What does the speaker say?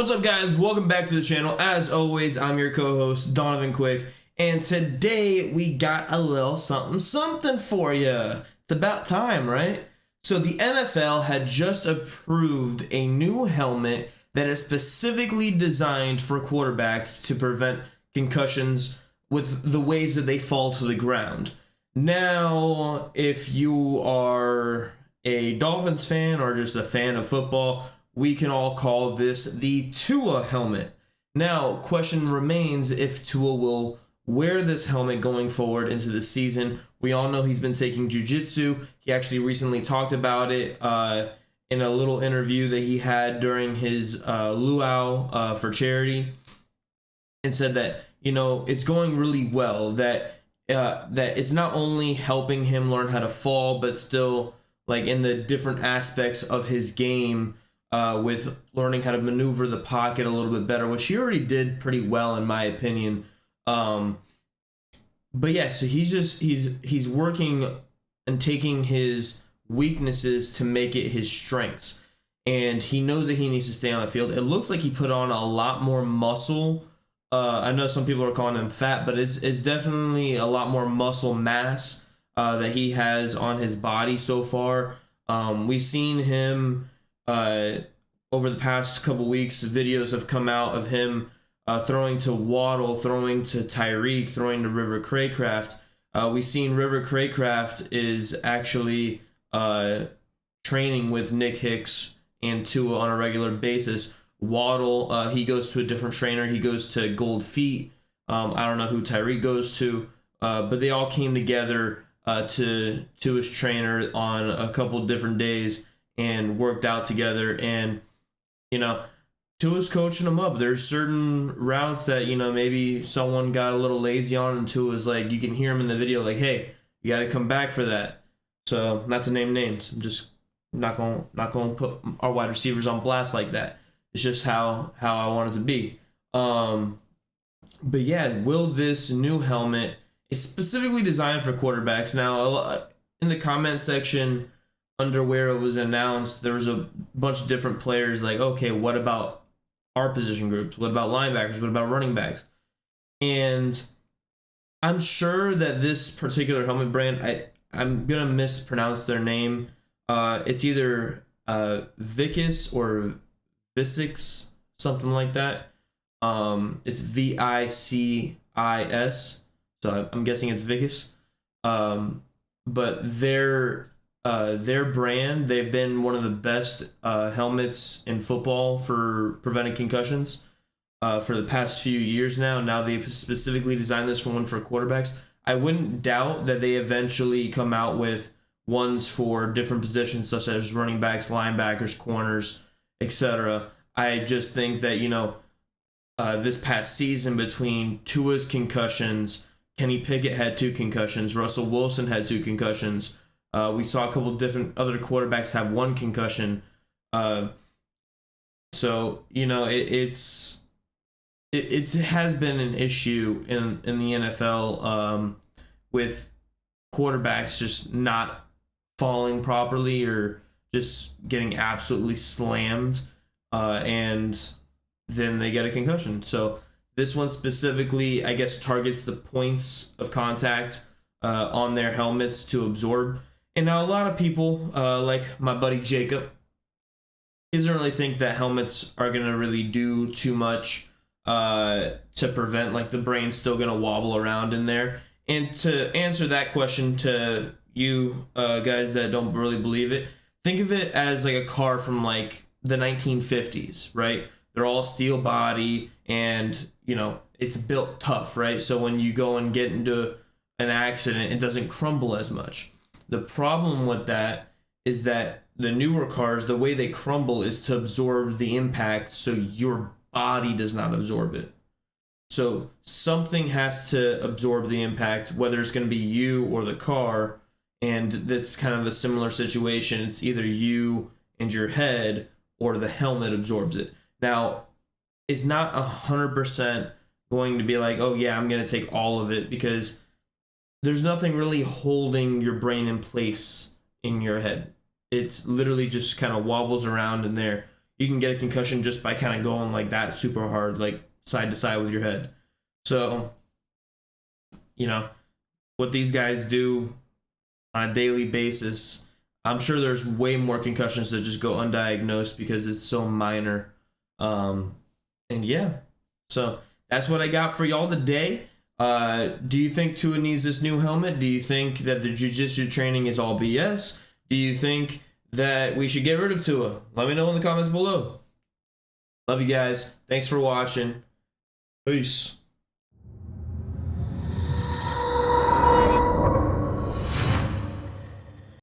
What's up, guys? Welcome back to the channel. As always, I'm your co-host, Donovan Quick, and today we got a little something for you. It's about time, right? So the NFL had just approved a new helmet that is specifically designed for quarterbacks to prevent concussions with the ways that they fall to the ground. Now, if you are a Dolphins fan or just a fan of football, we can all call this the Tua Helmet. Now, question remains if Tua will wear this helmet going forward into the season. We all know he's been taking jiu-jitsu. He actually recently talked about it in a little interview that he had during his luau for charity, and said that, you know, it's going really well, that it's not only helping him learn how to fall, but still, like, in the different aspects of his game, with learning how to maneuver the pocket a little bit better, which he already did pretty well in my opinion. But yeah, so he's working and taking his weaknesses to make it his strengths, and he knows that he needs to stay on the field. It looks like he put on a lot more muscle. I know some people are calling him fat, but it's definitely a lot more muscle mass that he has on his body so far. We've seen him over the past couple weeks. Videos have come out of him throwing to Waddle, throwing to Tyreek, throwing to River Craycraft. We've seen River Craycraft is actually training with Nick Hicks and Tua on a regular basis. Waddle, he goes to a different trainer. He goes to Gold Feet. I don't know who Tyreek goes to, but they all came together to his trainer on a couple different days and worked out together. And, you know, Tua's coaching them up. There's certain routes that, you know, maybe someone got a little lazy on, and Tua's like, you can hear him in the video like, hey, you got to come back for that. So not to name names, I'm just not going to put our wide receivers on blast like that. It's just how I want it to be. But yeah, will this new helmet is specifically designed for quarterbacks? Now, in the comment section under where it was announced, there was a bunch of different players like, okay, what about our position groups? What about linebackers? What about running backs? And I'm sure that this particular helmet brand, I'm going to mispronounce their name. It's either Vicus or Visix, something like that. It's Vicis, so I'm guessing it's Vicus. But their brand, they've been one of the best helmets in football for preventing concussions for the past few years now. Now they've specifically designed this one for quarterbacks. I wouldn't doubt that they eventually come out with ones for different positions, such as running backs, linebackers, corners, etc. I just think that, you know, this past season, between Tua's concussions, Kenny Pickett had 2 concussions, Russell Wilson had 2 concussions. We saw a couple different other quarterbacks have 1 concussion. So, you know, it has been an issue in the NFL with quarterbacks just not falling properly or just getting absolutely slammed, and then they get a concussion. So this one specifically, I guess, targets the points of contact on their helmets to absorb. And now a lot of people, like my buddy Jacob, he doesn't really think that helmets are going to really do too much to prevent, like, the brain's still going to wobble around in there. And to answer that question to you guys that don't really believe it, think of it as like a car from like the 1950s, right? They're all steel body, and, you know, it's built tough, right? So when you go and get into an accident, it doesn't crumble as much. The problem with that is that the newer cars, the way they crumble is to absorb the impact so your body does not absorb it. So something has to absorb the impact, whether it's going to be you or the car, and that's kind of a similar situation. It's either you and your head, or the helmet absorbs it. Now, it's not 100% going to be like, oh yeah, I'm going to take all of it, because there's nothing really holding your brain in place in your head. It's literally just kind of wobbles around in there. you can get a concussion just by kind of going like that super hard, like side to side with your head. So, you know, what these guys do on a daily basis, I'm sure there's way more concussions that just go undiagnosed because it's so minor. And yeah, so that's what I got for y'all today. Do you think Tua needs this new helmet? Do you think that the jiu-jitsu training is all BS? Do you think that we should get rid of Tua? Let me know in the comments below. Love you guys. Thanks for watching. Peace.